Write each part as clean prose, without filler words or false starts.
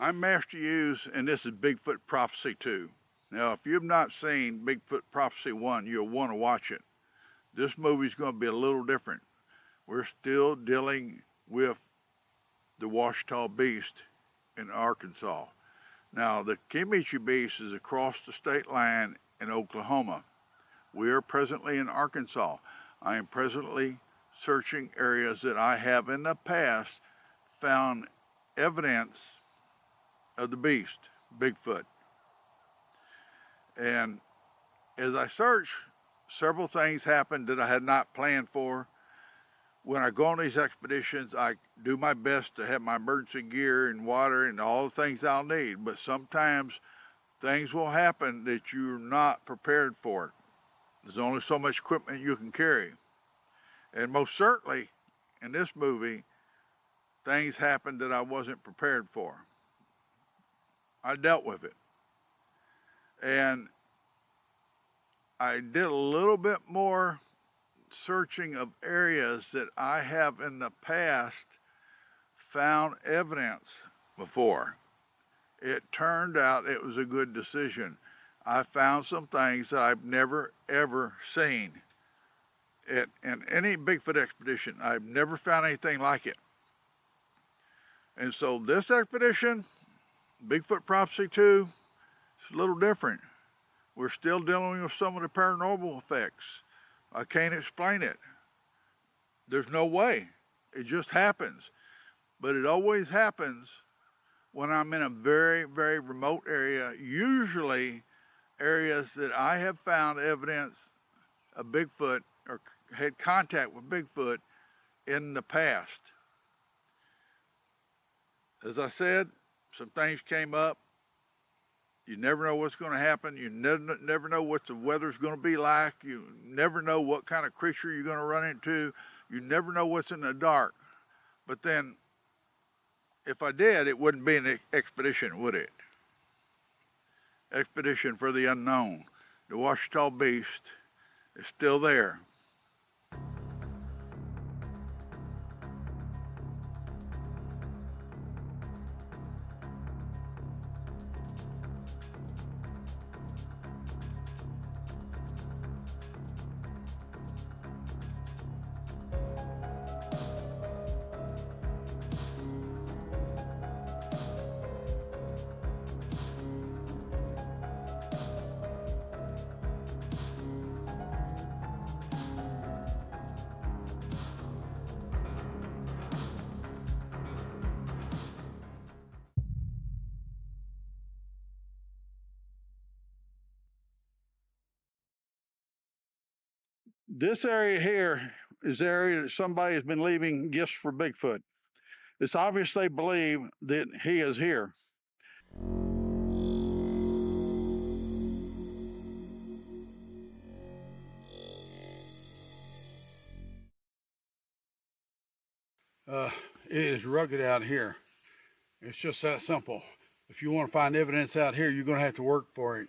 I'm Master Hughes, and this is Bigfoot Prophecy 2. Now, if you've not seen Bigfoot Prophecy 1, you'll want to watch it. This movie's going to be a little different. We're still dealing with the Ouachita Beast in Arkansas. Now, the Kiamichi Beast is across the state line in Oklahoma. We are presently in Arkansas. I am presently searching areas that I have in the past found evidence of the beast, Bigfoot. And as I search, several things happened that I had not planned for. When I go on these expeditions, I do my best to have my emergency gear and water and all the things I'll need, but sometimes things will happen that you're not prepared for. There's only so much equipment you can carry. And most certainly, in this movie, things happened that I wasn't prepared for. I dealt with it. And I did a little bit more searching of areas that I have in the past found evidence before. It turned out it was a good decision. I found some things that I've never ever seen. In any Bigfoot expedition, I've never found anything like it. And so this expedition, Bigfoot Prophecy 2, is a little different. We're still dealing with some of the paranormal effects. I can't explain it. There's no way. It just happens. But it always happens when I'm in a very, very remote area, usually areas that I have found evidence of Bigfoot or had contact with Bigfoot in the past. As I said, some things came up. You never know what's going to happen. You never know what the weather's going to be like. You never know what kind of creature you're going to run into. You never know what's in the dark. But then, if I did, it wouldn't be an expedition, would it? Expedition for the unknown. The Ouachita Beast is still there. This area here is the area that somebody has been leaving gifts for Bigfoot. It's obviously believed that he is here. It is rugged out here. It's just that simple. If you want to find evidence out here, you're going to have to work for it.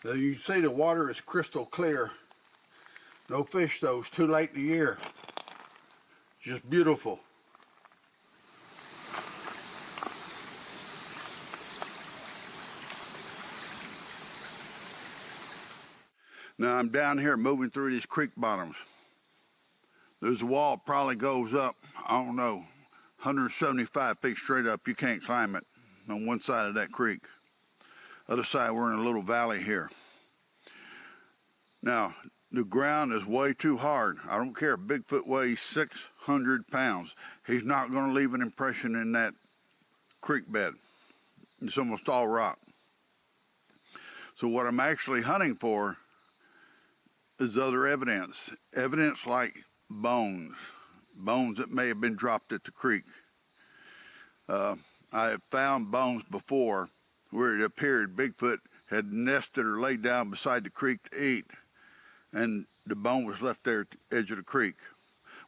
So you see the water is crystal clear. No fish though, it's too late in the year. Just beautiful. Now I'm down here moving through these creek bottoms. There's a wall that probably goes up, I don't know, 175 feet straight up. You can't climb it on one side of that creek. Other side, we're in a little valley here. Now, the ground is way too hard. I don't care if Bigfoot weighs 600 pounds. He's not going to leave an impression in that creek bed. It's almost all rock. So what I'm actually hunting for is other evidence. Evidence like bones that may have been dropped at the creek. I have found bones before where it appeared Bigfoot had nested or laid down beside the creek to eat, and the bone was left there at the edge of the creek,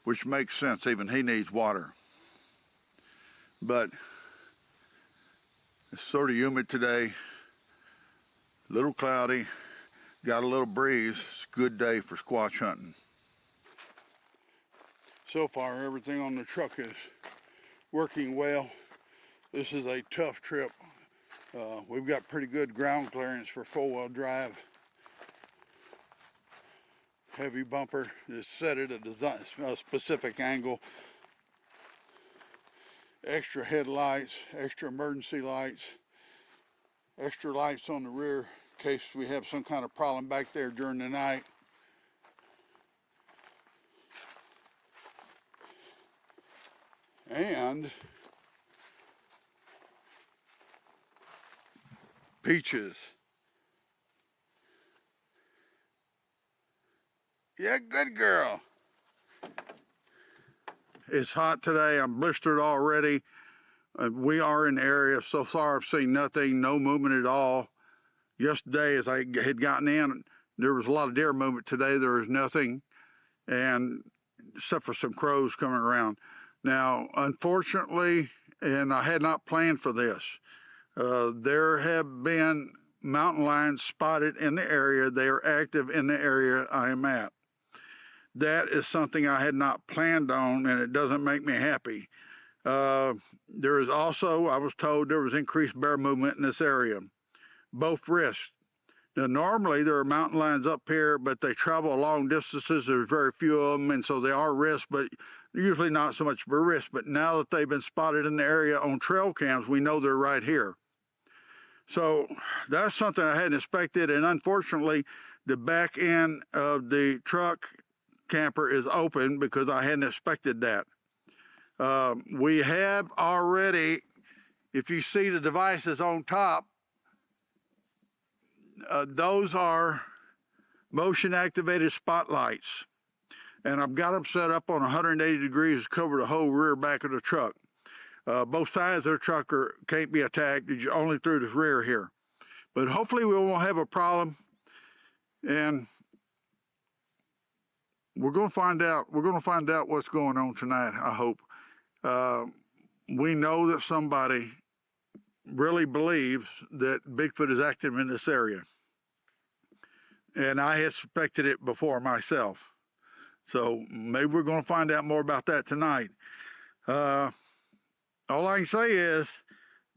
which makes sense. Even he needs water. But it's sort of humid today, a little cloudy, got a little breeze. It's a good day for squatch hunting. So far, everything on the truck is working well. This is a tough trip. We've got pretty good ground clearance for four-wheel drive. Heavy bumper is set at a specific angle. Extra headlights, extra emergency lights, extra lights on the rear in case we have some kind of problem back there during the night. And peaches. Yeah, good girl. It's hot today. I'm blistered already. We are in the area. So far, I've seen nothing, no movement at all. Yesterday, as I had gotten in, there was a lot of deer movement. Today, there was nothing, and except for some crows coming around. Now, unfortunately, and I had not planned for this, there have been mountain lions spotted in the area. They are active in the area I am at. That is something I had not planned on, and it doesn't make me happy. There is also, I was told, there was increased bear movement in this area, both risks. Now, normally there are mountain lions up here, but they travel long distances. There's very few of them, and so they are risks, but usually not so much of a risk. But now that they've been spotted in the area on trail cams, we know they're right here. So that's something I hadn't expected, and unfortunately, the back end of the truck camper is open because I hadn't expected that. We have already, if you see the devices on top, those are motion activated spotlights, and I've got them set up on 180 degrees to cover the whole rear back of the truck. Both sides of the truck can't be attacked, only through the rear here. But hopefully we won't have a problem, and we're going to find out. We're going to find out what's going on tonight, I hope. We know that somebody really believes that Bigfoot is active in this area, and I had suspected it before myself. So maybe we're going to find out more about that tonight. All I can say is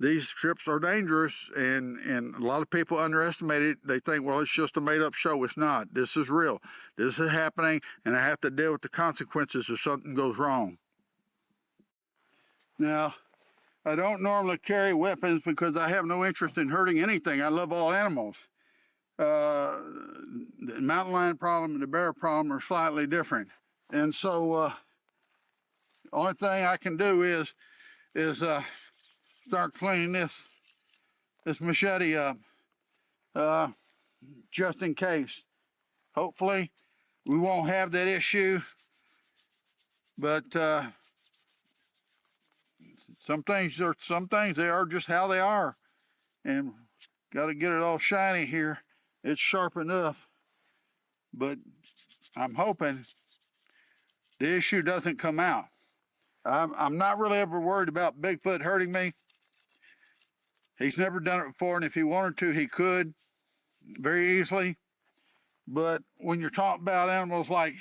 these trips are dangerous, and a lot of people underestimate it. They think, well, it's just a made-up show. It's not. This is real. This is happening, and I have to deal with the consequences if something goes wrong. Now, I don't normally carry weapons because I have no interest in hurting anything. I love all animals. The mountain lion problem and the bear problem are slightly different. And so the only thing I can do is start cleaning this machete up just in case. Hopefully we won't have that issue, but some things they are just how they are, and got to get it all shiny here. It's sharp enough, but I'm hoping the issue doesn't come out. I'm not really ever worried about Bigfoot hurting me. He's never done it before, and if he wanted to, he could very easily. But when you're talking about animals like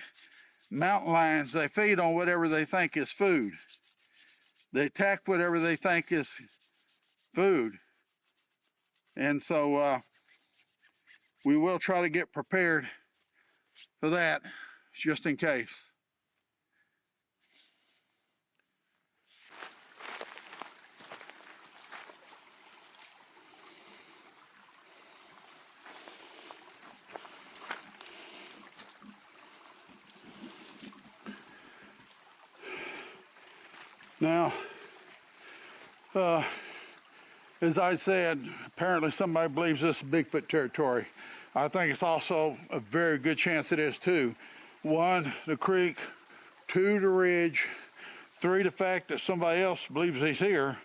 mountain lions, they feed on whatever they think is food. They attack whatever they think is food. And so we will try to get prepared for that, just in case. Now, as I said, apparently somebody believes this is Bigfoot territory. I think it's also a very good chance it is too. 1, the creek, 2, the ridge, 3, the fact that somebody else believes he's here.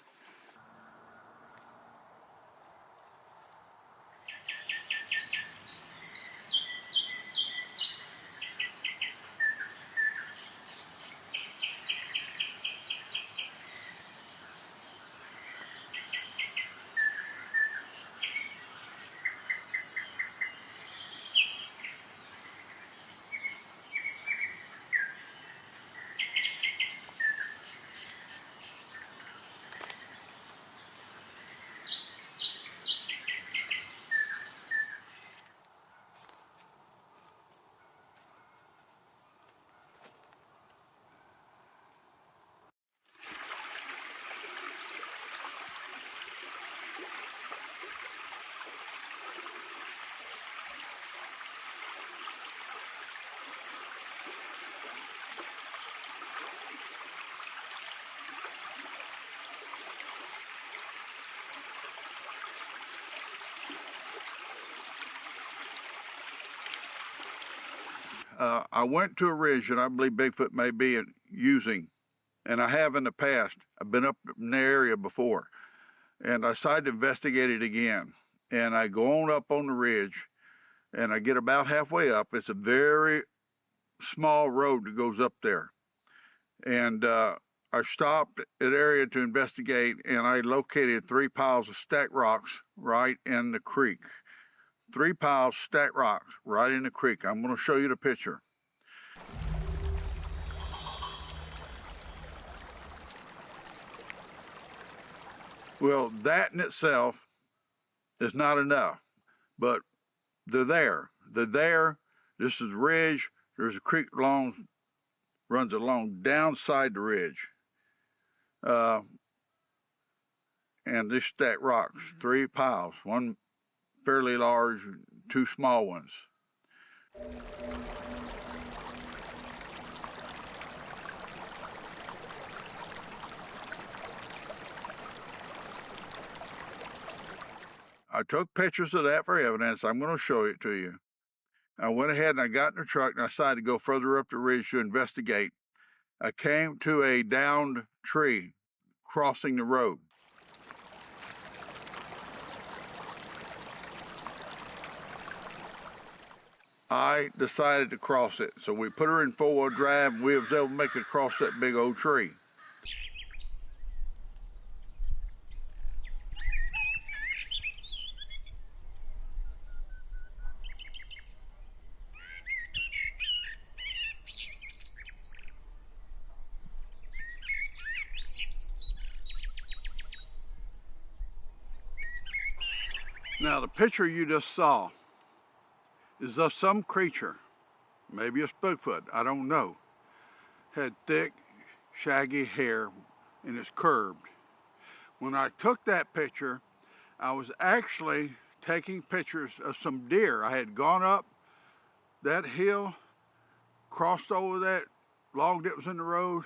I went to a ridge that I believe Bigfoot may be using, and I have in the past. I've been up in the area before, and I decided to investigate it again. And I go on up on the ridge, and I get about halfway up. It's a very small road that goes up there. And I stopped at area to investigate, and I located 3 piles of stacked rocks right in the creek. 3 piles of stacked rocks right in the creek. I'm going to show you the picture. Well, that in itself is not enough, but they're there. They're there. This is a ridge. There's a creek runs along downside the ridge. And this stacked rocks, 3 piles, 1 fairly large, 2 small ones. I took pictures of that for evidence. I'm going to show it to you. I went ahead and I got in the truck and I decided to go further up the ridge to investigate. I came to a downed tree crossing the road. I decided to cross it. So we put her in 4-wheel drive and we was able to make it across that big old tree. Now the picture you just saw is of some creature, maybe it's Bigfoot, I don't know. Had thick, shaggy hair and it's curved. When I took that picture, I was actually taking pictures of some deer. I had gone up that hill, crossed over that log that was in the road,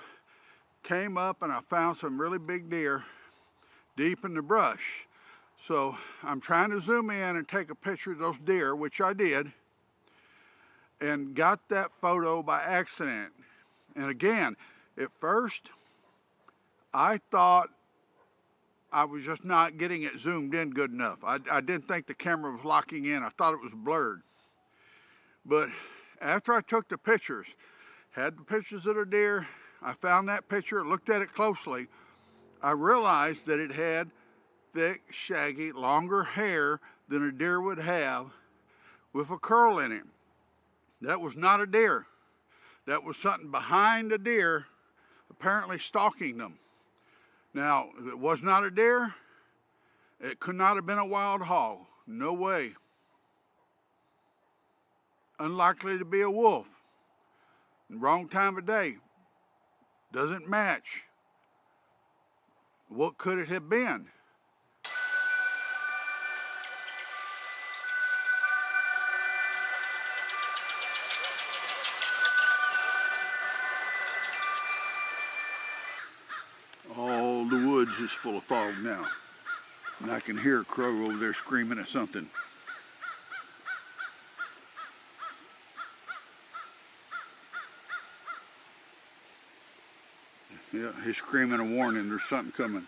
came up and I found some really big deer deep in the brush. So I'm trying to zoom in and take a picture of those deer, which I did, and got that photo by accident. And again, at first, I thought I was just not getting it zoomed in good enough. I didn't think the camera was locking in. I thought it was blurred. But after I took the pictures, had the pictures of the deer, I found that picture, looked at it closely, I realized that it had thick, shaggy, longer hair than a deer would have with a curl in it. That was not a deer. That was something behind the deer, apparently stalking them. Now, if it was not a deer, it could not have been a wild hog. No way. Unlikely to be a wolf. Wrong time of day. Doesn't match. What could it have been? All the woods is full of fog now. And I can hear a crow over there screaming at something. Yeah, he's screaming a warning, there's something coming.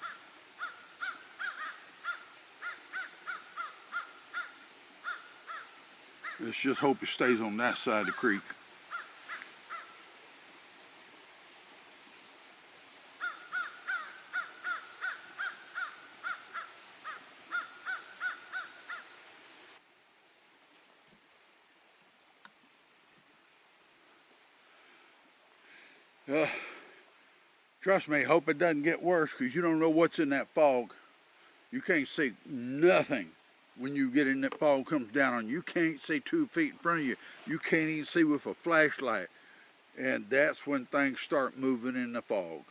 Let's just hope it stays on that side of the creek. Trust me, hope it doesn't get worse because you don't know what's in that fog. You can't see nothing when you get in that fog comes down on you. You can't see 2 feet in front of you. You can't even see with a flashlight. And that's when things start moving in the fog.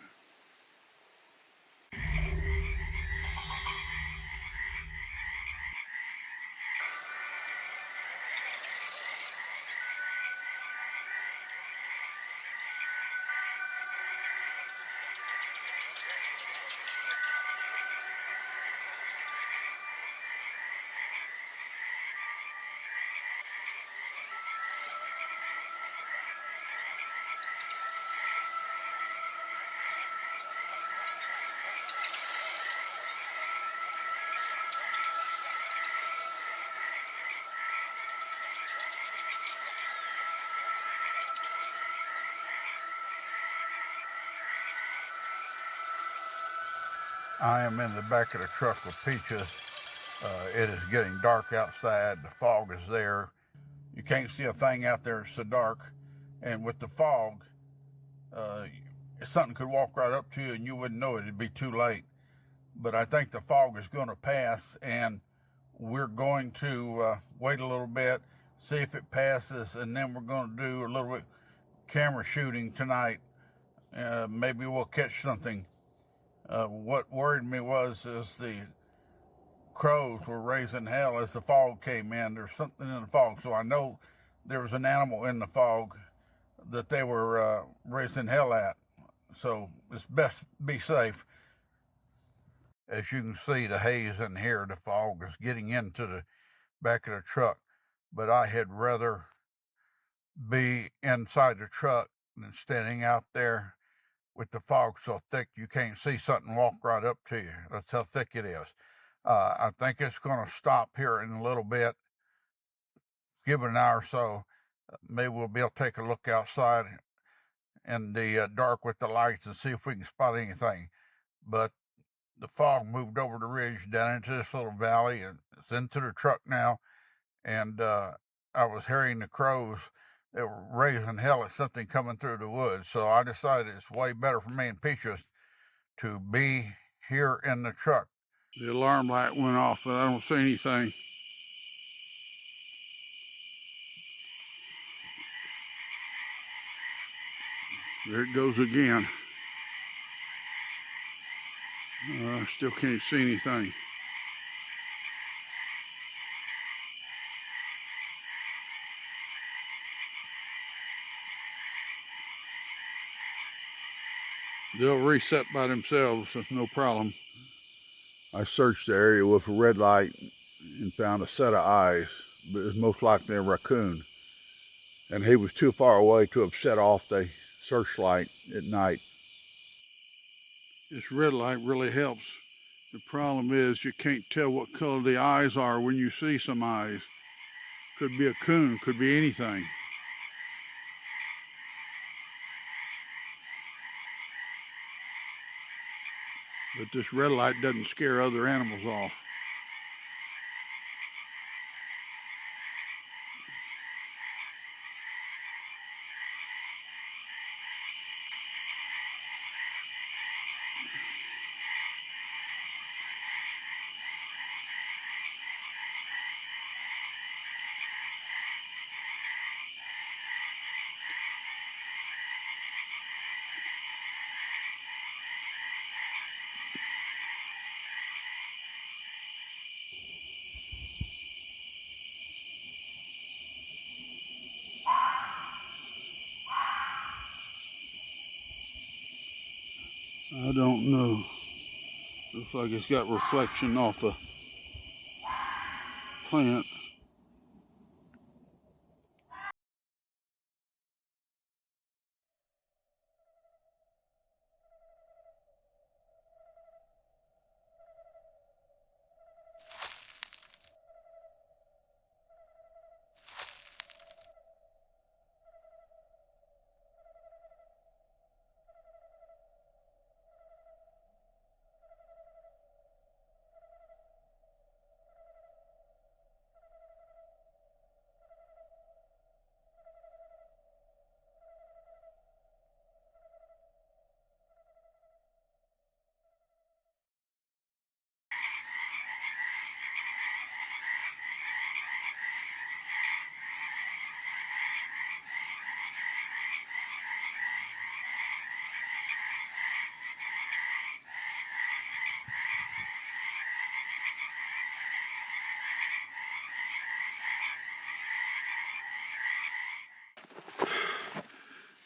I am in the back of the truck with Peaches. It is getting dark outside. The fog is there. You can't see a thing out there. It's so dark. And with the fog, uh, something could walk right up to you and you wouldn't know it. It'd be too late. But I think the fog is going to pass, and we're going to wait a little bit, see if it passes, and then we're going to do a little bit camera shooting tonight. Maybe we'll catch something. What worried me is the crows were raising hell as the fog came in. There's something in the fog, so I know there was an animal in the fog that they were raising hell at. So it's best be safe. As you can see, the haze in here, the fog is getting into the back of the truck. But I had rather be inside the truck than standing out there with the fog so thick you can't see something walk right up to you. That's how thick it is. I think it's going to stop here in a little bit. Give it an hour or so. Maybe we'll be able to take a look outside in the dark with the lights and see if we can spot anything. But the fog moved over the ridge down into this little valley, and it's into the truck now. And I was hearing the crows. They were raising hell at something coming through the woods. So I decided it's way better for me and Peaches to be here in the truck. The alarm light went off, but I don't see anything. There it goes again. I still can't see anything. They'll reset by themselves. That's no problem. I searched the area with a red light and found a set of eyes, but it was most likely a raccoon. And he was too far away to have set off the searchlight at night. This red light really helps. The problem is you can't tell what color the eyes are when you see some eyes. Could be a coon, could be anything. But this red light doesn't scare other animals off. I don't know. Looks like it's got reflection off a plant.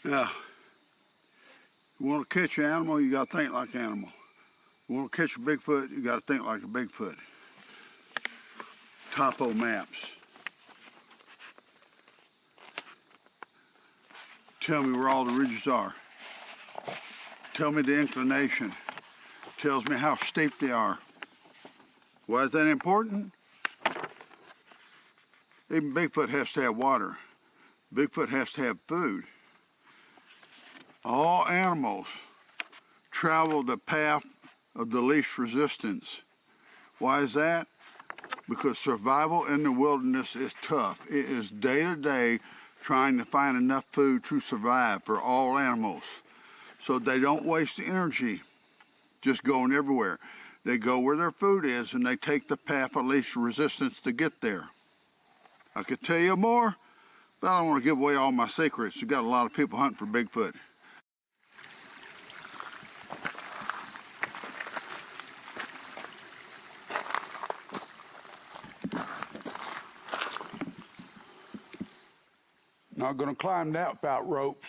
Now, you want to catch an animal, you got to think like an animal. You want to catch a Bigfoot, you got to think like a Bigfoot. Topo maps. Tell me where all the ridges are. Tell me the inclination. Tells me how steep they are. Why is that important? Even Bigfoot has to have water. Bigfoot has to have food. All animals travel the path of the least resistance. Why is that? Because survival in the wilderness is tough. It is day to day trying to find enough food to survive for all animals. So they don't waste energy just going everywhere. They go where their food is and they take the path of least resistance to get there. I could tell you more, but I don't want to give away all my secrets. You've got a lot of people hunting for Bigfoot. Not going to climb that without ropes.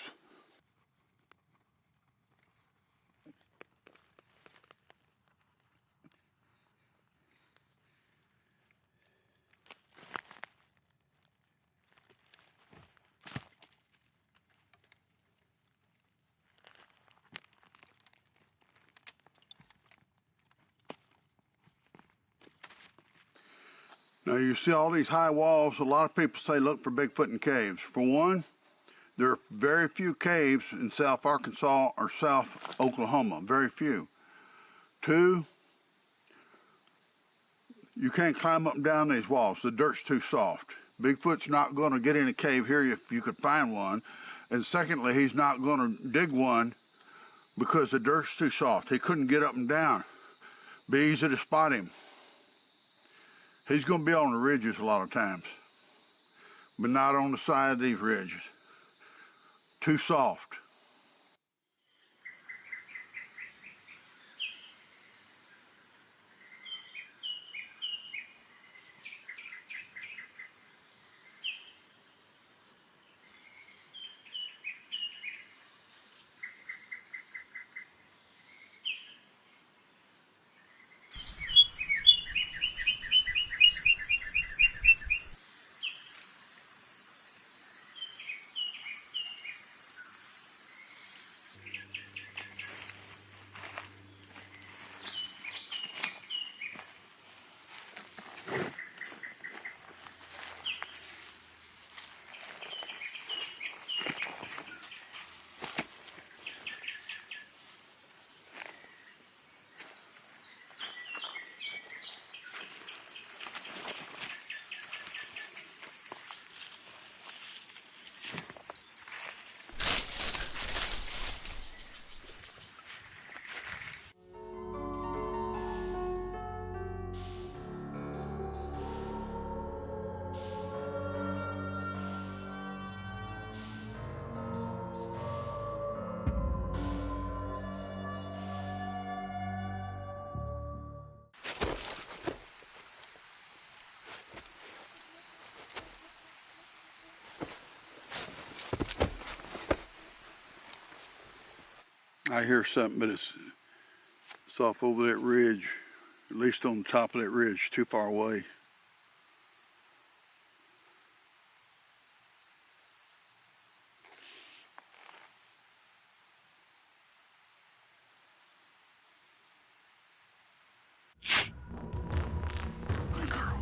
Now you see all these high walls. A lot of people say look for Bigfoot in caves. For one, there are very few caves in South Arkansas or South Oklahoma, very few. Two, you can't climb up and down these walls. The dirt's too soft. Bigfoot's not going to get in a cave here if you could find one. And secondly, he's not going to dig one because the dirt's too soft. He couldn't get up and down. Be easy to spot him. He's going to be on the ridges a lot of times, but not on the side of these ridges. Too soft. I hear something, but it's off over that ridge, at least on the top of that ridge, too far away. Good girl.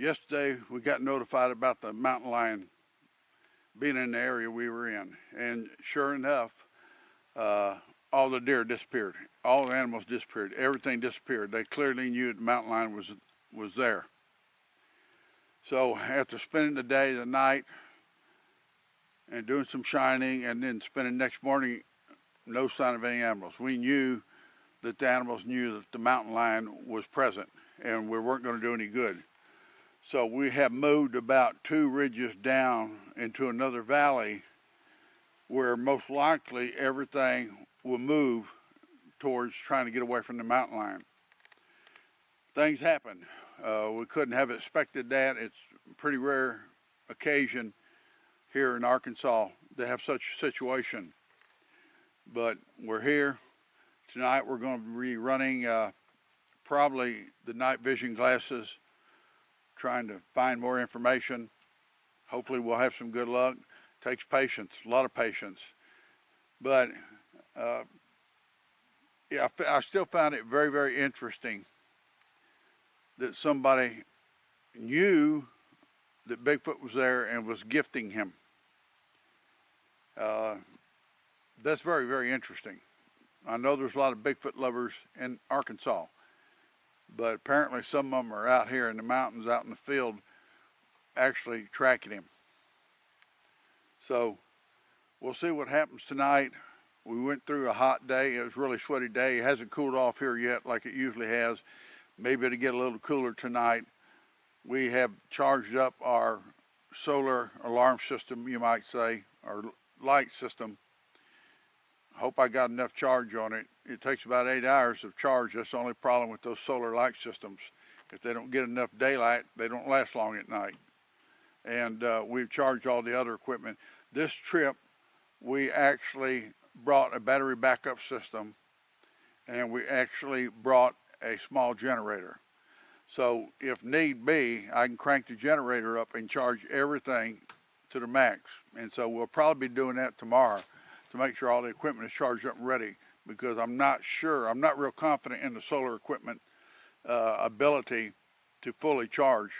Yesterday we got notified about the mountain lion being in the area we were in, and sure enough, all the deer disappeared. All the animals disappeared. Everything disappeared. They clearly knew the mountain lion was there. So after spending the day, the night, and doing some shining, and then spending the next morning, no sign of any animals. We knew that the animals knew that the mountain lion was present, and we weren't going to do any good. So we have moved about 2 ridges down into another valley where most likely everything will move towards trying to get away from the mountain lion. Things happen. We couldn't have expected that. It's a pretty rare occasion here in Arkansas to have such a situation. But we're here. Tonight we're going to be running probably the night vision glasses, trying to find more information. Hopefully we'll have some good luck. Takes patience, a lot of patience. But yeah, I still found it very, very interesting that somebody knew that Bigfoot was there and was gifting him. That's very, very interesting. I know there's a lot of Bigfoot lovers in Arkansas, but apparently some of them are out here in the mountains, out in the field, actually tracking him. So we'll see what happens tonight. We went through a hot day. It was a really sweaty day. It hasn't cooled off here yet like it usually has. Maybe it'll get a little cooler tonight. We have charged up our solar alarm system, you might say, our light system. Hope I got enough charge on it. It takes about 8 hours of charge. That's the only problem with those solar light systems. If they don't get enough daylight, they don't last long at night. And we've charged all the other equipment. This trip, we actually brought a battery backup system, and we actually brought a small generator. So if need be, I can crank the generator up and charge everything to the max. And so we'll probably be doing that tomorrow to make sure all the equipment is charged up and ready, because I'm not real confident in the solar equipment ability to fully charge.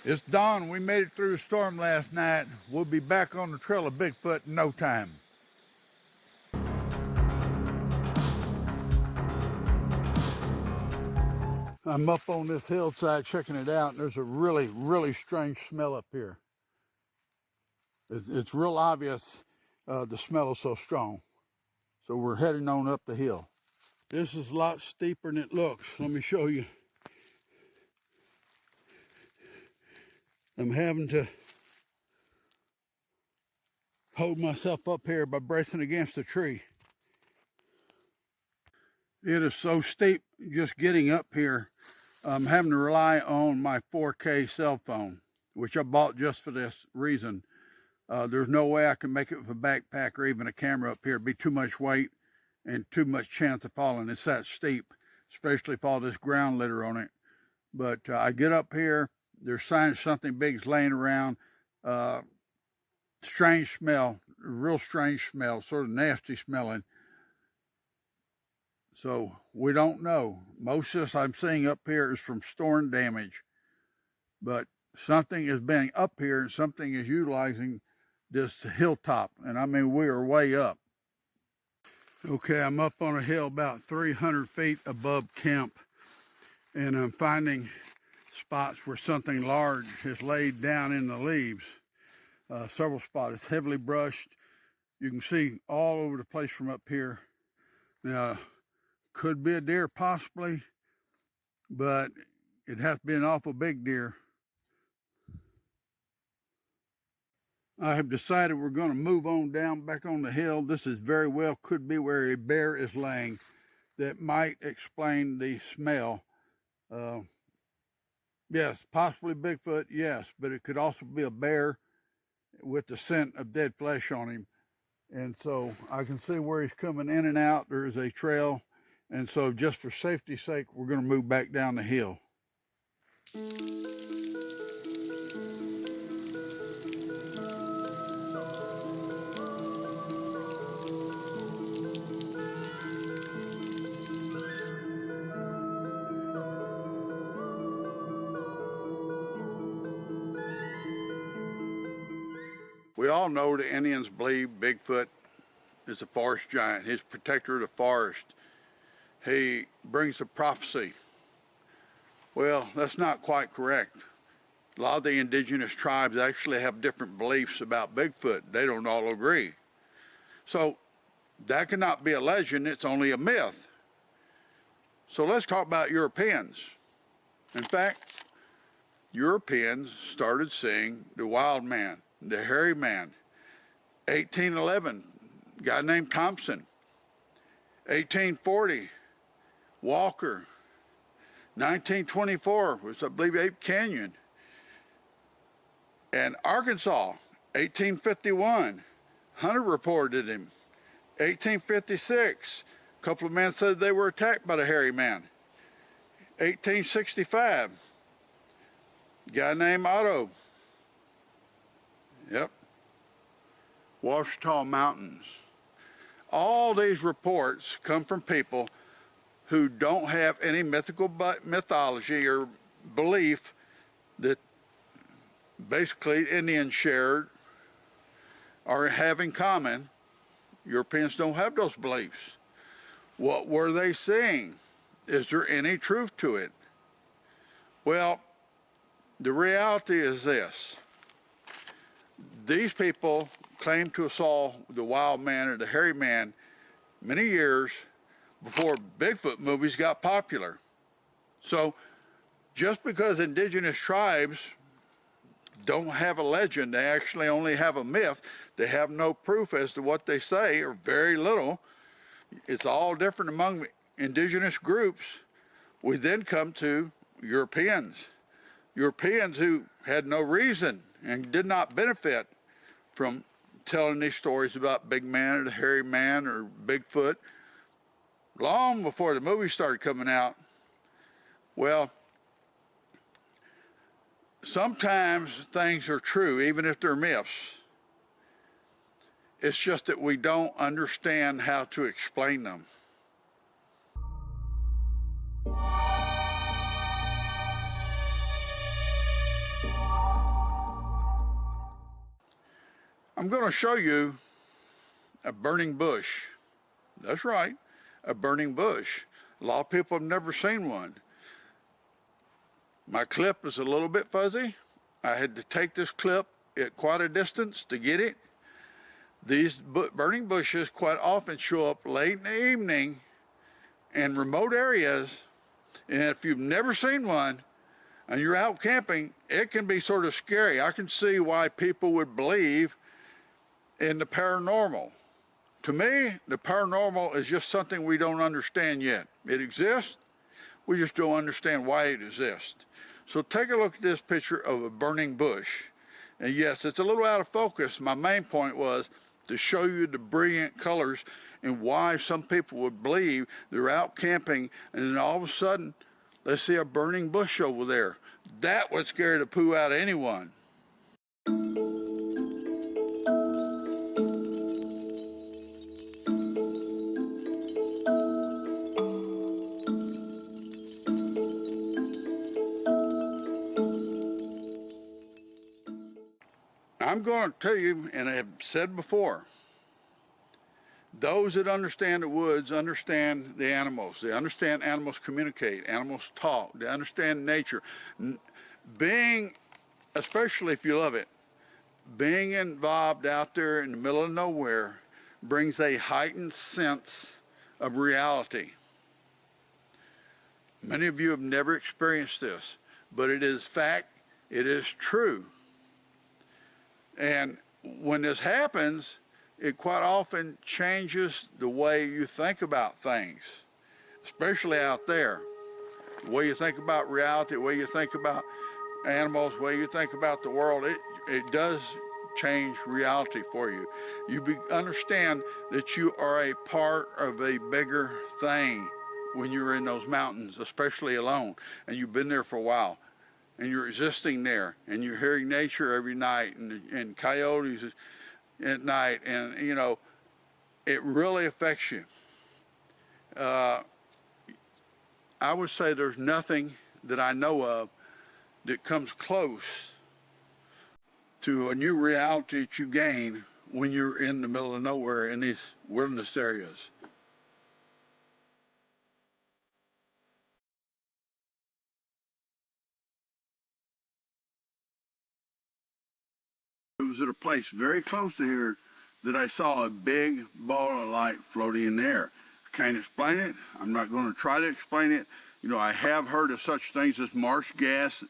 It's dawn. We made it through the storm last night. We'll be back on the trail of Bigfoot in no time. I'm up on this hillside checking it out, and there's a really, really strange smell up here. It's real obvious the smell is so strong. So we're heading on up the hill. This is a lot steeper than it looks. Let me show you. I'm having to hold myself up here by bracing against a tree. It is so steep just getting up here. I'm having to rely on my 4K cell phone, which I bought just for this reason. There's no way I can make it with a backpack or even a camera up here. It'd be too much weight and too much chance of falling. It's that steep, especially if all this ground litter on it. But I get up here, There's signs something big's laying around. Strange smell, real strange smell, sort of nasty smelling. So we don't know. Most of this I'm seeing up here is from storm damage, but something is being up here and something is utilizing this hilltop. And I mean, we are way up. Okay, I'm up on a hill about 300 feet above camp, and I'm finding spots where something large is laid down in the leaves. Several spots. It's heavily brushed. You can see all over the place from up here. Now, could be a deer possibly, but it has to be an awful big deer. I have decided we're going to move on down back on the hill. This is very well could be where a bear is laying. That might explain the smell. Yes, possibly Bigfoot, yes, but it could also be a bear with the scent of dead flesh on him. And so I can see where he's coming in and out. There is a trail. And so just for safety's sake, we're going to move back down the hill. We all know the Indians believe Bigfoot is a forest giant. He's protector of the forest. He brings a prophecy. Well, that's not quite correct. A lot of the indigenous tribes actually have different beliefs about Bigfoot. They don't all agree. So that cannot be a legend, it's only a myth. So let's talk about Europeans. In fact, Europeans started seeing the wild man, the hairy man. 1811, a guy named Thompson. 1840, Walker. 1924 was, I believe, Ape Canyon. And Arkansas, 1851, Hunter reported him. 1856, a couple of men said they were attacked by the hairy man. 1865, a guy named Otto. Yep. Ouachita Mountains. All these reports come from people who don't have any mythical mythology or belief that basically Indians shared or have in common. Europeans don't have those beliefs. What were they seeing? Is there any truth to it? Well, the reality is this. These people claim to have saw the wild man or the hairy man many years before Bigfoot movies got popular. So just because indigenous tribes don't have a legend, they actually only have a myth, they have no proof as to what they say, or very little. It's all different among indigenous groups. We then come to Europeans. Europeans who had no reason and did not benefit from telling these stories about Big Man or the Hairy Man or Bigfoot long before the movies started coming out. Well, sometimes things are true, even if they're myths. It's just that we don't understand how to explain them. I'm going to show you a burning bush. That's right, a burning bush. A lot of people have never seen one. My clip is a little bit fuzzy. I had to take this clip at quite a distance to get it. These burning bushes quite often show up late in the evening in remote areas, and if you've never seen one and you're out camping, it can be sort of scary. I can see why people would believe in the paranormal. To me, the paranormal is just something we don't understand yet. It exists, we just don't understand why it exists. So take a look at this picture of a burning bush. And yes, it's a little out of focus. My main point was to show you the brilliant colors and why some people would believe they're out camping and then all of a sudden they see a burning bush over there. That would scare the poo out of anyone. I'm going to tell you, and I have said before, those that understand the woods understand the animals. They understand animals communicate, animals talk, they understand nature. Being, especially if you love it, being involved out there in the middle of nowhere brings a heightened sense of reality. Many of you have never experienced this, but it is fact, it is true. And when this happens, it quite often changes the way you think about things, especially out there. The way you think about reality, the way you think about animals, the way you think about the world, it does change reality for you. You understand that you are a part of a bigger thing when you're in those mountains, especially alone, and you've been there for a while. And you're existing there, and you're hearing nature every night, and coyotes at night, and you know, it really affects you. I would say there's nothing that I know of that comes close to a new reality that you gain when you're in the middle of nowhere in these wilderness areas. It was at a place very close to here that I saw a big ball of light floating in the air. I can't explain it. I'm not going to try to explain it. You know, I have heard of such things as marsh gas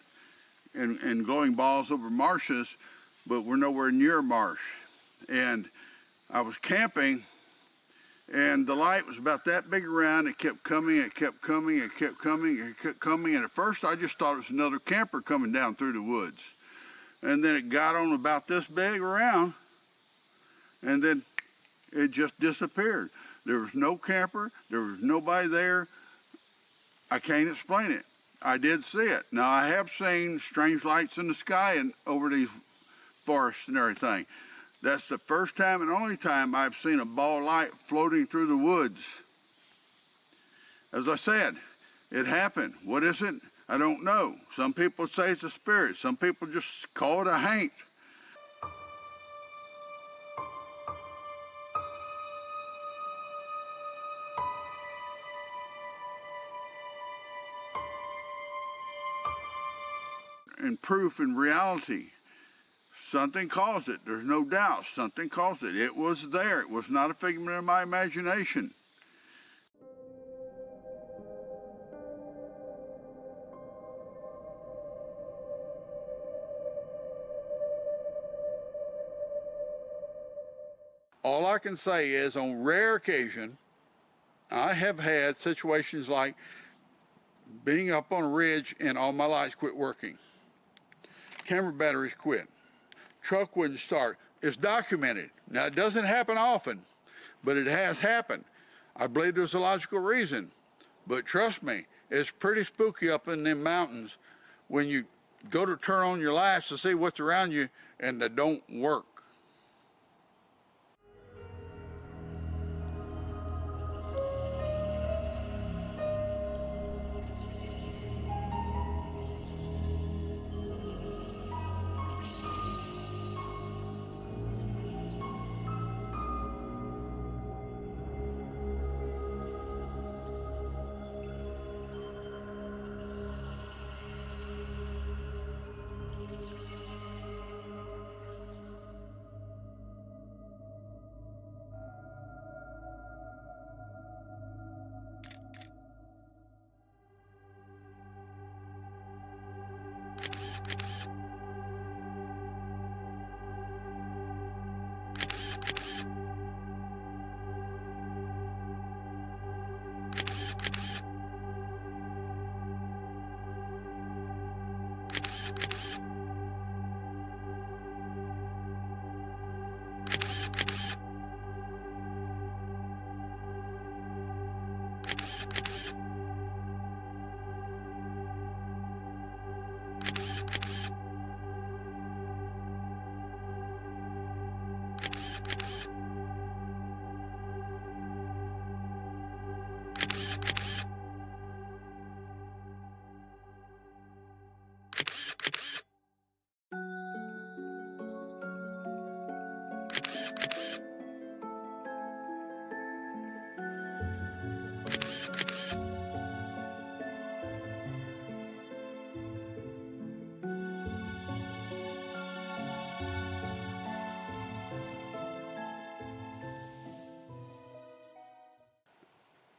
and glowing balls over marshes, but we're nowhere near a marsh. And I was camping, and the light was about that big around. It kept coming, it kept coming, it kept coming, it kept coming. And at first I just thought it was another camper coming down through the woods. And then it got on about this big around, and then it just disappeared. There was no camper, there was nobody there. I can't explain it. I did see it. Now, I have seen strange lights in the sky and over these forests and everything. That's the first time and only time I've seen a ball of light floating through the woods. As I said, it happened. What is it? I don't know. Some people say it's a spirit. Some people just call it a haint. And proof in reality, something caused it. There's no doubt something caused it. It was there. It was not a figment of my imagination. All I can say is on rare occasion, I have had situations like being up on a ridge and all my lights quit working. Camera batteries quit. Truck wouldn't start. It's documented. Now, it doesn't happen often, but it has happened. I believe there's a logical reason, but trust me, it's pretty spooky up in them mountains when you go to turn on your lights to see what's around you and they don't work.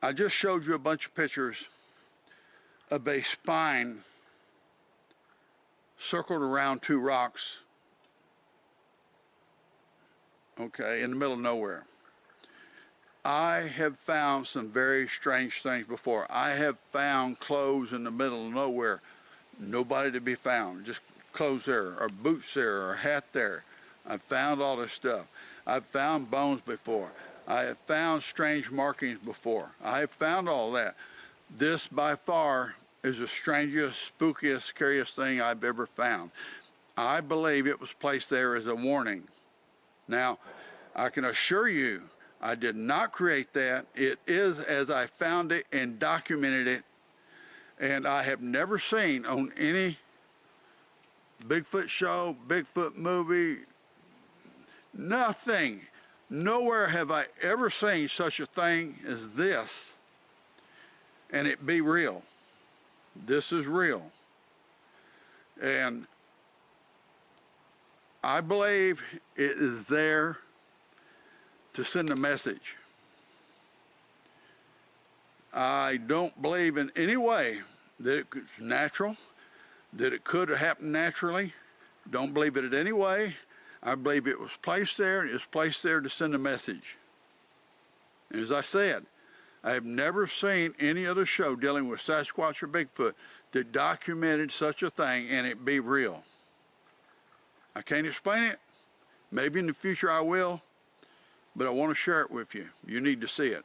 I just showed you a bunch of pictures of a spine circled around two rocks, okay, in the middle of nowhere. I have found some very strange things before. I have found clothes in the middle of nowhere, nobody to be found, just clothes there, or boots there, or a hat there. I've found all this stuff. I've found bones before. I have found strange markings before. I have found all that. This by far is the strangest, spookiest, scariest thing I've ever found. I believe it was placed there as a warning. Now, I can assure you, I did not create that. It is as I found it and documented it, and I have never seen on any Bigfoot show, Bigfoot movie, nothing. Nowhere have I ever seen such a thing as this, and it be real. This is real. And I believe it is there to send a message. I don't believe in any way that it's natural, that it could have happened naturally. Don't believe it in any way. I believe it was placed there, and it's placed there to send a message. And as I said, I have never seen any other show dealing with Sasquatch or Bigfoot that documented such a thing and it be real. I can't explain it. Maybe in the future I will, but I want to share it with you. You need to see it.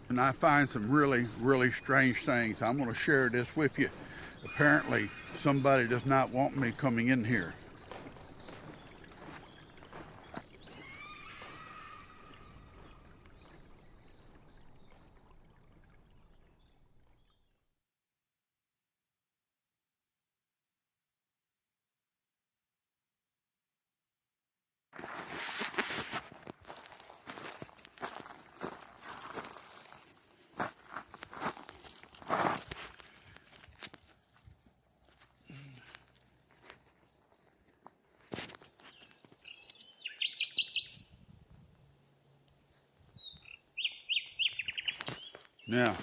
And I find some really strange things. I'm going to share this with you. Apparently, somebody does not want me coming in here. Now,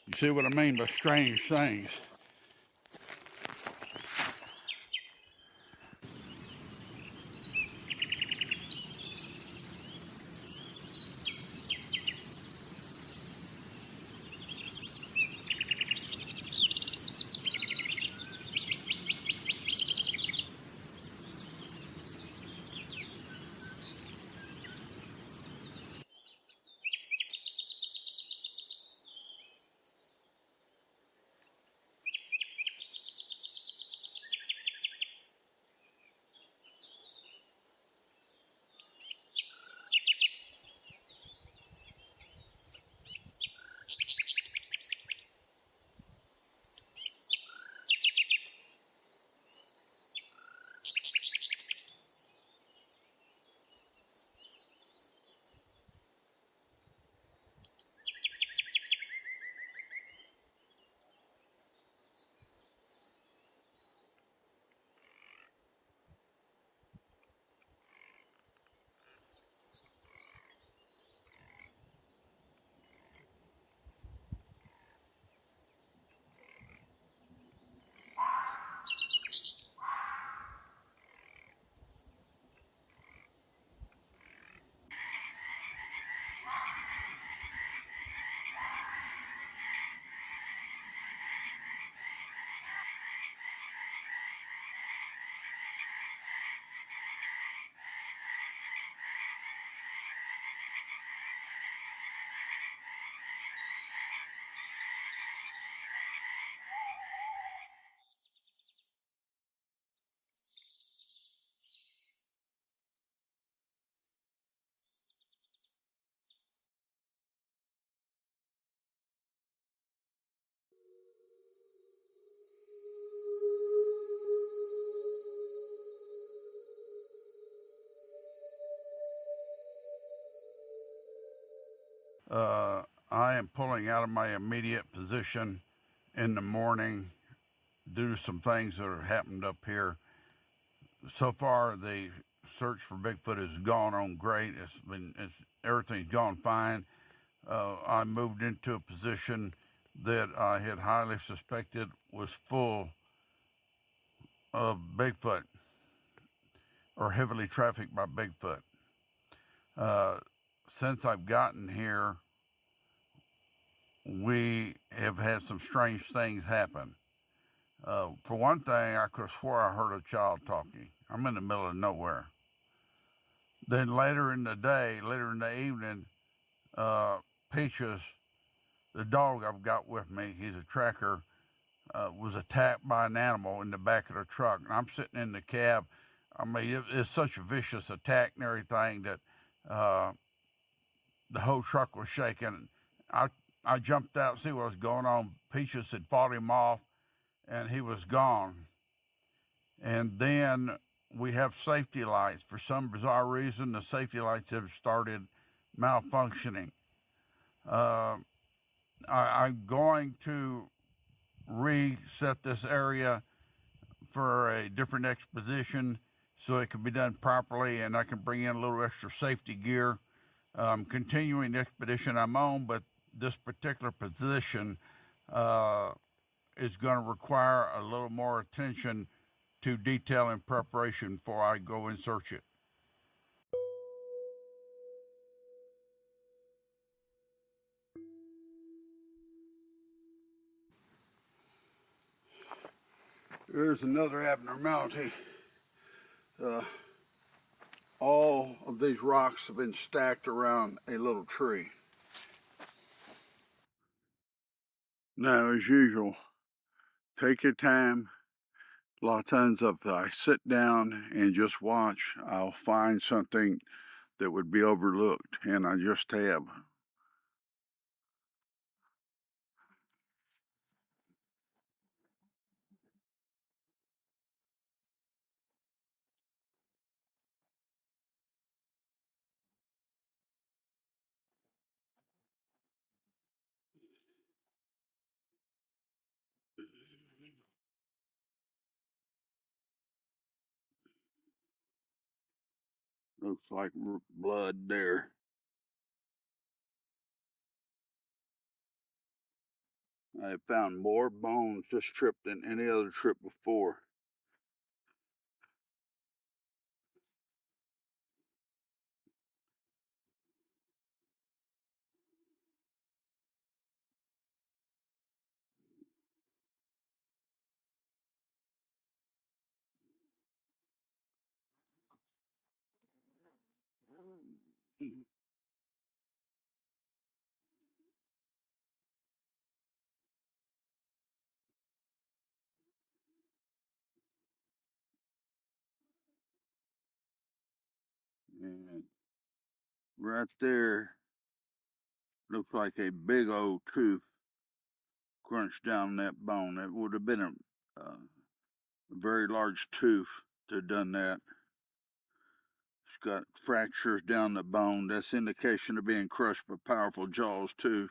you see what I mean by strange things. I am pulling out of my immediate position in the morning due to some things that have happened up here. So far, the search for Bigfoot has gone on great. Everything's gone fine. I moved into a position that I had highly suspected was full of Bigfoot or heavily trafficked by Bigfoot. Uh, since I've gotten here, we have had some strange things happen. For one thing, I could have swore I heard a child talking. I'm in the middle of nowhere. Then later in the day, later in the evening, Peaches, the dog I've got with me, he's a tracker, was attacked by an animal in the back of the truck. And I'm sitting in the cab. I mean, it's such a vicious attack and everything that the whole truck was shaking. I, I jumped out to see what was going on. Peaches had fought him off and he was gone. And then we have safety lights. For some bizarre reason, the safety lights have started malfunctioning. I'm going to reset this area for a different expedition so it can be done properly and I can bring in a little extra safety gear. Continuing the expedition I'm on, but this particular position is going to require a little more attention to detail and preparation before I go and search it. There's another abnormality. All of these rocks have been stacked around a little tree. Now, as usual, take your time. A lot of times if I sit down and just watch, I'll find something that would be overlooked, and I just have. Looks like blood there. I have found more bones this trip than any other trip before. And right there looks like a big old tooth crunched down that bone. It would have been a very large tooth to have done that. It's got fractures down the bone. That's indication of being crushed by powerful jaws too.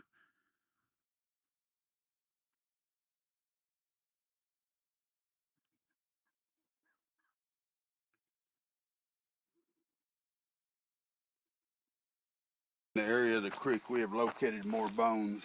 In the area of the creek, we have located more bones.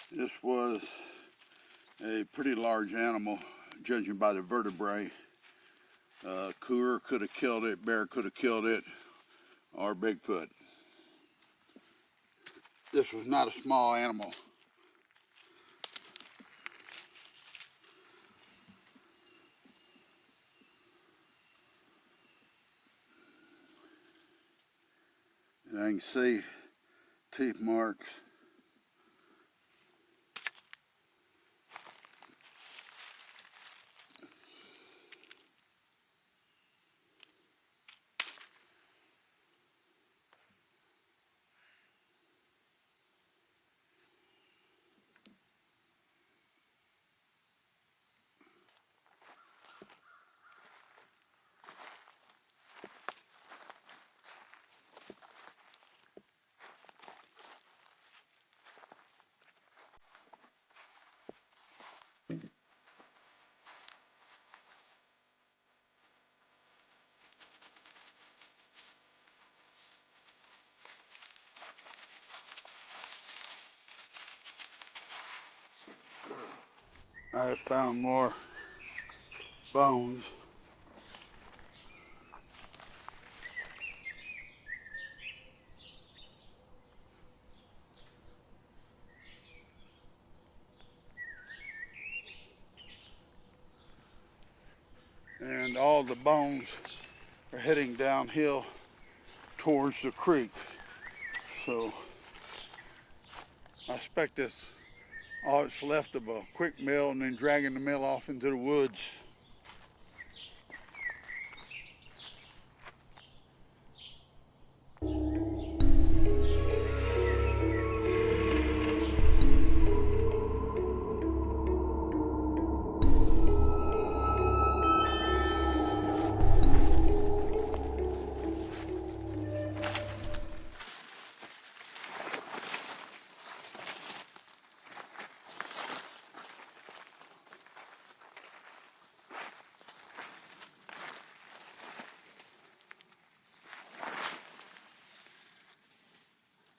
This was a pretty large animal, judging by the vertebrae. Cougar could have killed it, bear could have killed it, or Bigfoot. This was not a small animal. And I can see teeth marks. I found more bones. And all the bones are heading downhill towards the creek. So I expect this all that's left of a quick mill and then dragging the mill off into the woods.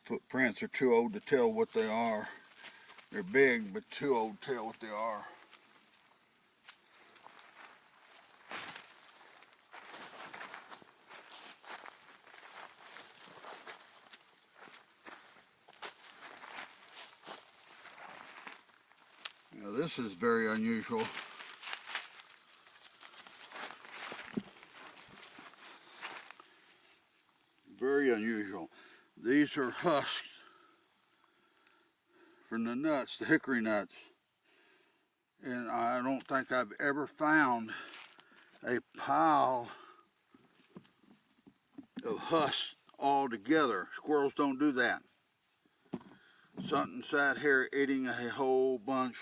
Footprints are too old to tell what they are. They're big, but too old to tell what they are. Now this is very unusual. Very unusual. These are husks from the nuts, the hickory nuts. And I don't think I've ever found a pile of husks all together. Squirrels don't do that. Something sat here eating a whole bunch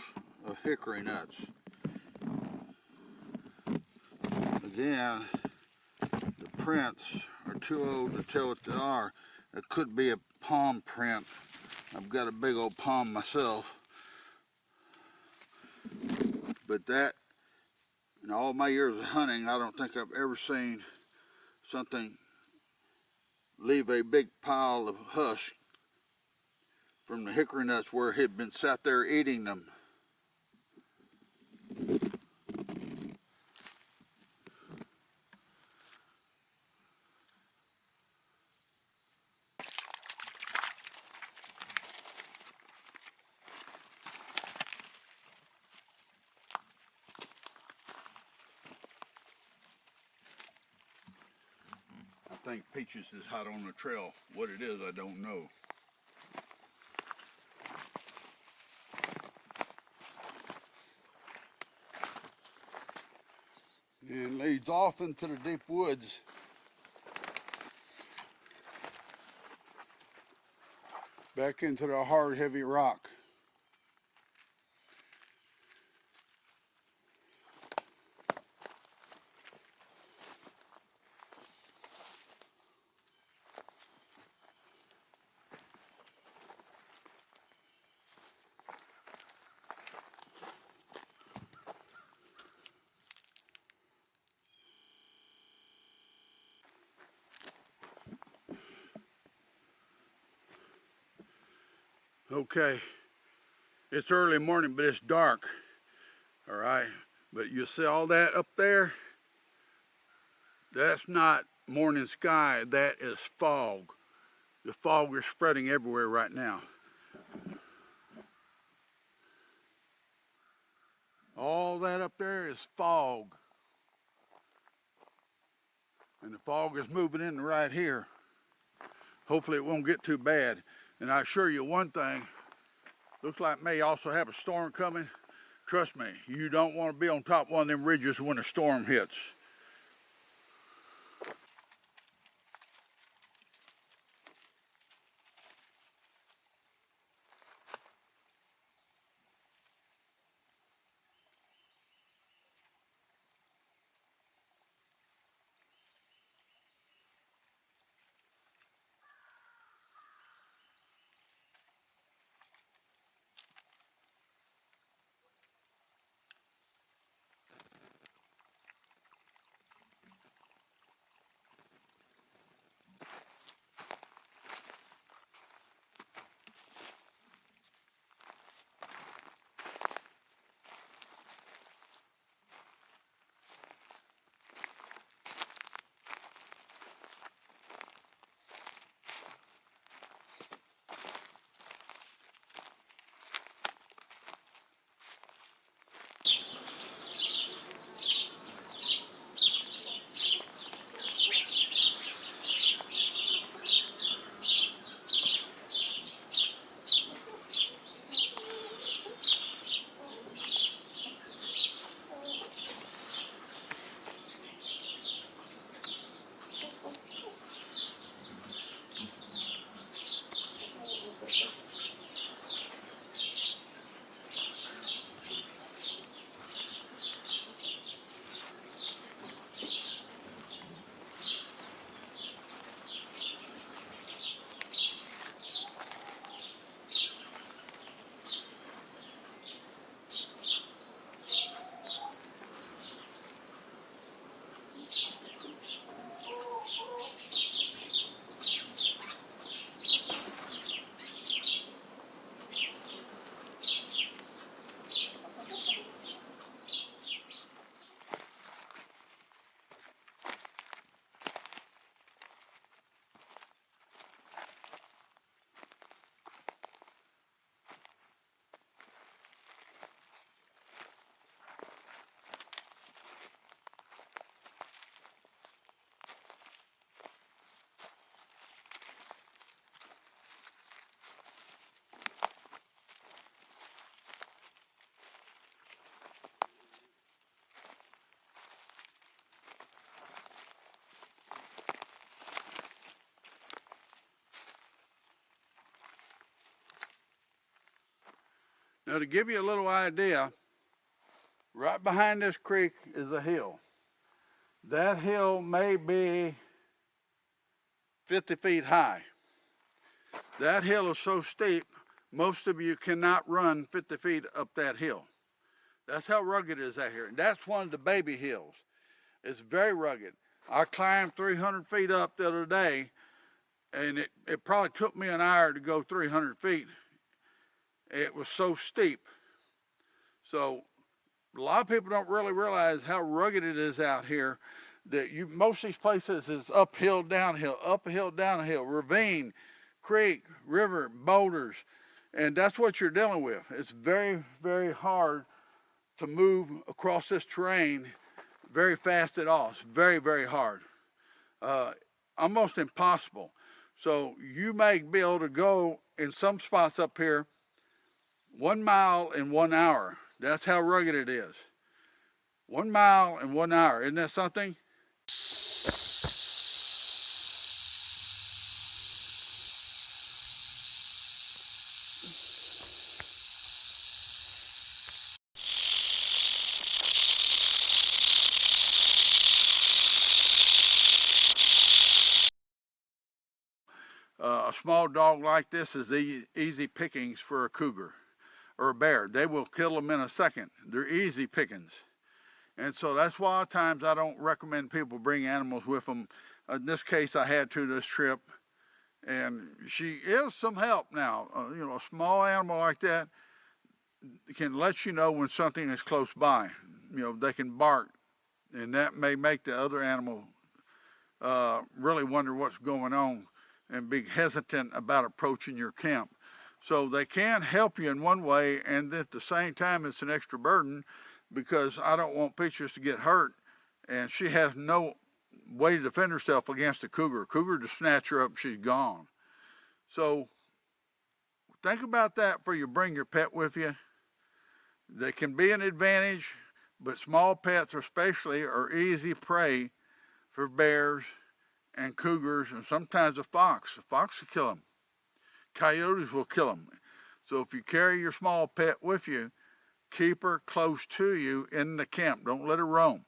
of hickory nuts. Again, the prints are too old to tell what they are. It could be a palm print. I've got a big old palm myself. But that, in all my years of hunting, I don't think I've ever seen something leave a big pile of husk from the hickory nuts where it had been sat there eating them. I think Peaches is hot on the trail. What it is, I don't know. And leads off into the deep woods. Back into the hard, heavy rock. Okay, it's early morning, but it's dark. All right, but you see all that up there? That's not morning sky, that is fog. The fog is spreading everywhere right now. All that up there is fog. And the fog is moving in right here. Hopefully it won't get too bad. And I assure you one thing, looks like may also have a storm coming. Trust me, you don't want to be on top of one of them ridges when a storm hits. Now, to give you a little idea, right behind this creek is a hill. That hill may be 50 feet high. That hill is so steep, most of you cannot run 50 feet up that hill. That's how rugged it is out here. And that's one of the baby hills. It's very rugged. I climbed 300 feet up the other day, and it probably took me an hour to go 300 feet. It was so steep. So a lot of people don't really realize how rugged it is out here, that most of these places is uphill, downhill, ravine, creek, river, boulders, and that's what you're dealing with. It's very, very hard to move across this terrain very fast at all. It's very, very hard. Almost impossible. So you may be able to go in some spots up here 1 mile in 1 hour. That's how rugged it is. 1 mile in 1 hour. Isn't that something? A small dog like this is easy pickings for a cougar or a bear. They will kill them in a second. They're easy pickings. And so that's why at times I don't recommend people bring animals with them. In this case, I had to this trip, and she is some help now. You know, a small animal like that can let you know when something is close by. You know, they can bark, and that may make the other animal really wonder what's going on and be hesitant about approaching your camp. So they can help you in one way, and at the same time it's an extra burden, because I don't want Peaches to get hurt, and she has no way to defend herself against a cougar. Cougar to snatch her up, she's gone. So think about that before you bring your pet with you. They can be an advantage, but small pets especially are easy prey for bears and cougars, and sometimes a fox. A fox will kill them. Coyotes will kill them. So if you carry your small pet with you, keep her close to you in the camp. Don't let her roam.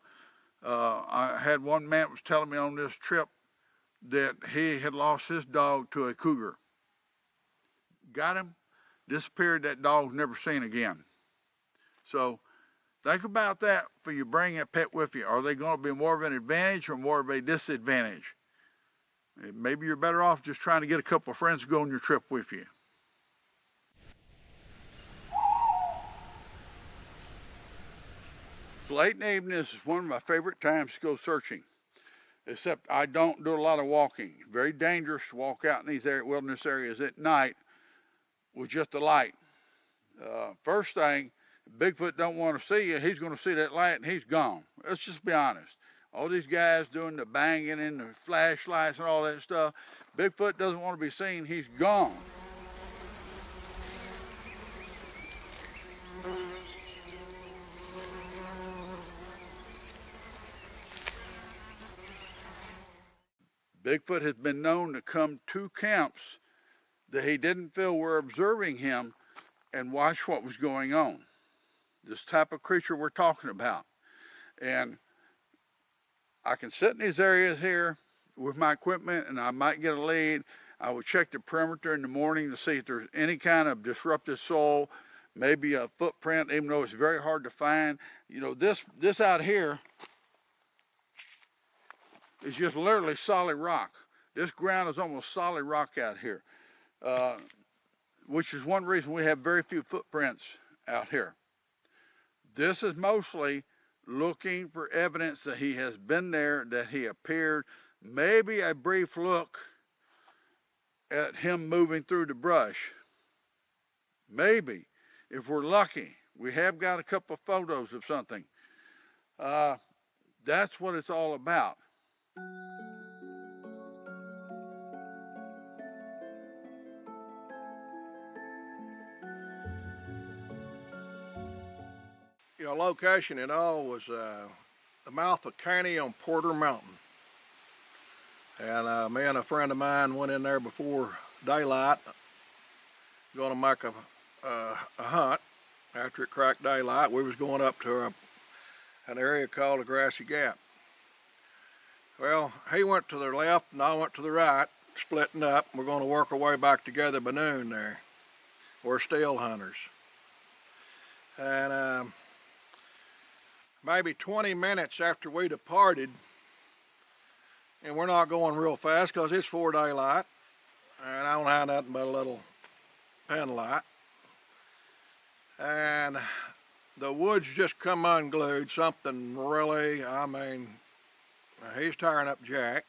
I had one man was telling me on this trip that he had lost his dog to a cougar. Got him, disappeared, that dog's never seen again. So think about that for you bring a pet with you. Are they going to be more of an advantage or more of a disadvantage? Maybe you're better off just trying to get a couple of friends to go on your trip with you. Late in the evening is one of my favorite times to go searching, except I don't do a lot of walking. Very dangerous to walk out in these wilderness areas at night with just a light. First thing, Bigfoot don't want to see you. He's going to see that light and he's gone. Let's just be honest. All these guys doing the banging and the flashlights and all that stuff, Bigfoot doesn't want to be seen. He's gone. Bigfoot has been known to come to camps that he didn't feel were observing him and watch what was going on. This type of creature we're talking about. And I can sit in these areas here with my equipment and I might get a lead. I would check the perimeter in the morning to see if there's any kind of disrupted soil, maybe a footprint, even though it's very hard to find. You know, this out here is just literally solid rock. This ground is almost solid rock out here, which is one reason we have very few footprints out here. This is mostly looking for evidence that he has been there, that he appeared, maybe a brief look at him moving through the brush. Maybe, if we're lucky. We have got a couple of photos of something. That's what it's all about. Your location and all was the mouth of Kearney on Porter Mountain. And me and a friend of mine went in there before daylight, going to make a hunt. after it cracked daylight, we was going up to an area called the Grassy Gap. Well, he went to the left and I went to the right, splitting up. We're going to work our way back together by noon there. We're still hunters. And maybe 20 minutes after we departed, and we're not going real fast because it's 4 daylight, and I don't have nothing but a little pen light. And the woods just come unglued, something really, I mean, he's tearing up Jack.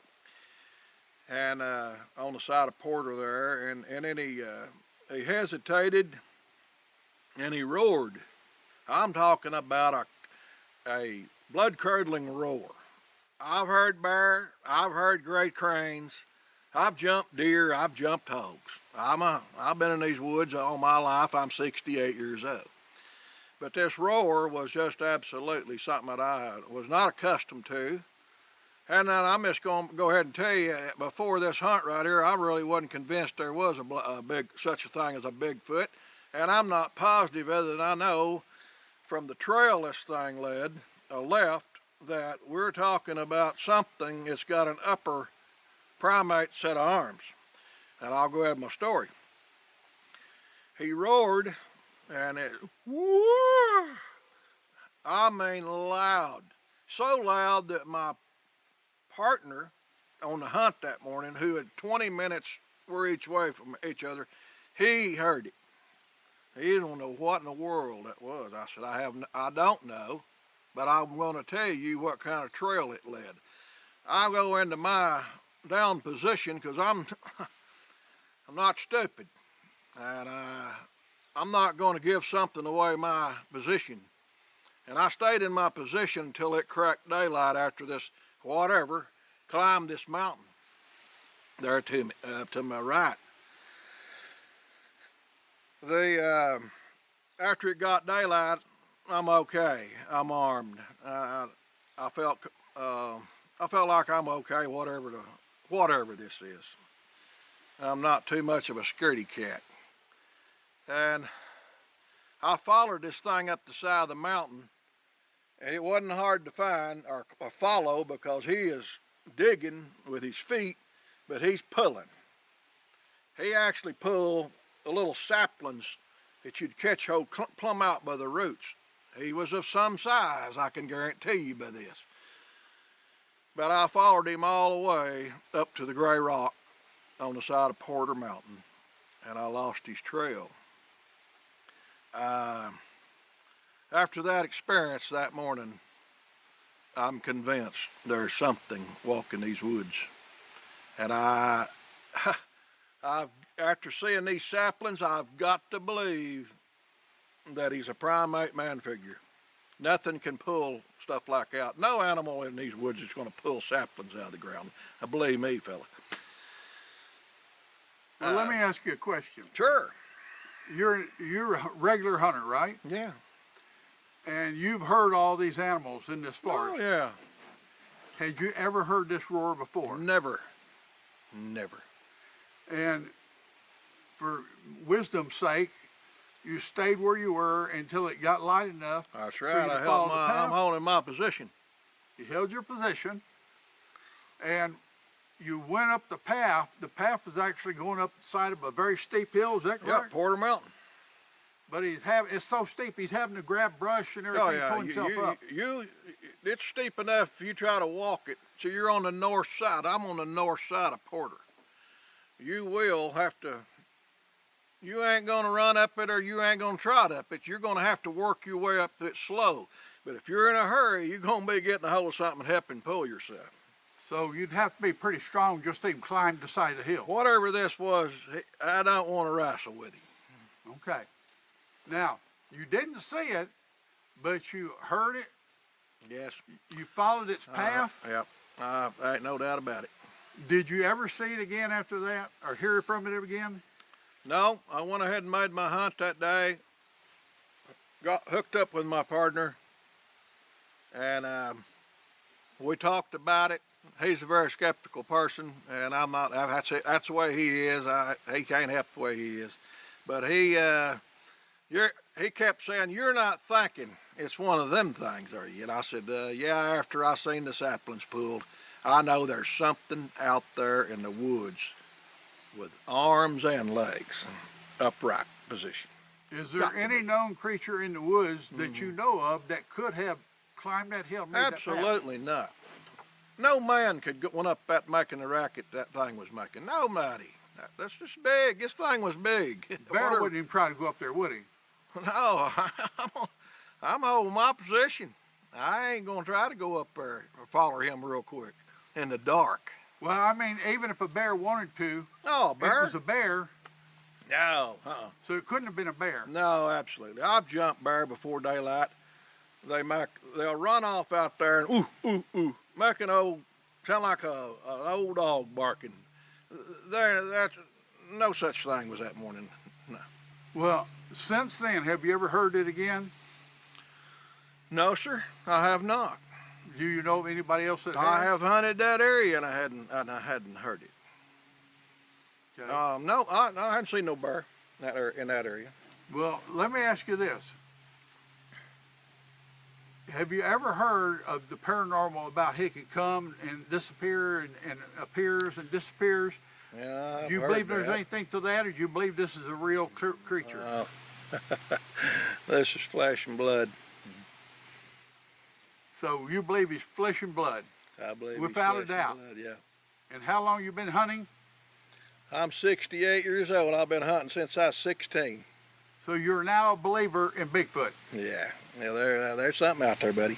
And on the side of Porter there, and then he hesitated and he roared. I'm talking about a blood-curdling roar. I've heard bear, I've heard great cranes, I've jumped deer, I've jumped hogs. I've been in these woods all my life. I'm 68 years old. But this roar was just absolutely something that I was not accustomed to. And then I'm just going to go ahead and tell you, before this hunt right here, I really wasn't convinced there was such a thing as a Bigfoot. And I'm not positive, other than I know from the trail this thing led, left, that we're talking about something that's got an upper primate set of arms. And I'll go ahead with my story. He roared, and it, whoa, I mean loud. So loud that my partner on the hunt that morning, who had 20 minutes were each way from each other, he heard it. He didn't know what in the world that was. I said, I don't know, but I'm going to tell you what kind of trail it led. I'll go into my down position because I'm not stupid, and I'm not going to give something away my position. And I stayed in my position until it cracked daylight after this whatever climbed this mountain there to my right. After it got daylight, I'm okay. I'm armed. I felt like I'm okay, whatever this is. I'm not too much of a scaredy cat. And I followed this thing up the side of the mountain, and it wasn't hard to find or follow because he is digging with his feet, but he's pulling. He actually pulled the little saplings that you'd catch hold plumb out by the roots. He was of some size, I can guarantee you by this. But I followed him all the way up to the Gray Rock on the side of Porter Mountain, and I lost his trail. After that experience that morning, I'm convinced there's something walking these woods. And after seeing these saplings, I've got to believe that he's a primate man figure. Nothing can pull stuff like that. No animal in these woods is going to pull saplings out of the ground. Believe me, fella. Well, let me ask you a question. Sure. You're a regular hunter, right? Yeah. And you've heard all these animals in this Oh, forest. yeah. Had you ever heard this roar before? Never. And for wisdom's sake, you stayed where you were until it got light enough. That's for right. you to follow the path. I'm holding my position. You held your position, and you went up the path. The path is actually going up the side of a very steep hill. Is that Yeah, correct? Porter Mountain. But it's so steep. He's having to grab brush and everything Oh to yeah, pull himself up. it's steep enough if you try to walk it. So you're on the north side. I'm on the north side of Porter. You will have to. You ain't gonna run up it, or you ain't gonna trot up it. You're gonna have to work your way up it slow. But if you're in a hurry, you're gonna be getting a hold of something and helping pull yourself. So you'd have to be pretty strong just to even climb the side of the hill. Whatever this was, I don't want to wrestle with him. Okay. Now, you didn't see it, but you heard it. Yes. You followed its path. Yep. Ain't no doubt about it. Did you ever see it again after that, or hear from it again? No, I went ahead and made my hunt that day. Got hooked up with my partner, and we talked about it. He's a very skeptical person, and I'm not. That's the way he is. He can't help the way he is. But he He kept saying, "You're not thinking it's one of them things, are you?" And I said, "Yeah." After I seen the saplings pulled, I know there's something out there in the woods with arms and legs, upright position. Is there Got to any be. known creature in the woods that you know of that could have climbed that hill? And made that path? Absolutely not. No man could get one up that making the racket that thing was making. Nobody. That's just big. This thing was big. Bear Whatever- wouldn't even try to go up there, would he? No, I'm holding my position. I ain't gonna try to go up there or follow him real quick in the dark. Well, I mean, even if a bear wanted to, Oh, it bear? was a bear, No, so it couldn't have been a bear. no, absolutely. I've jumped bear before daylight. They'll run off out there and make an old, sound like an old dog barking. That's no such thing was that morning. No, Well, since then, have you ever heard it again? no, sir, I have not. Do you know of anybody else that I has? have hunted that area and I hadn't heard it. Okay. No, I hadn't seen no bear in that area. Well, let me ask you this. Have you ever heard of the paranormal about he can come and disappear and appears and disappears? Yeah, Do you believe there's anything to that, or do you believe this is a real creature? This is flesh and blood. So you believe he's flesh and blood. I believe he's Without a flesh and doubt. blood, yeah. And how long you been hunting? I'm 68 years old. I've been hunting since I was 16. So you're now a believer in Bigfoot. Yeah, there's something out there, buddy.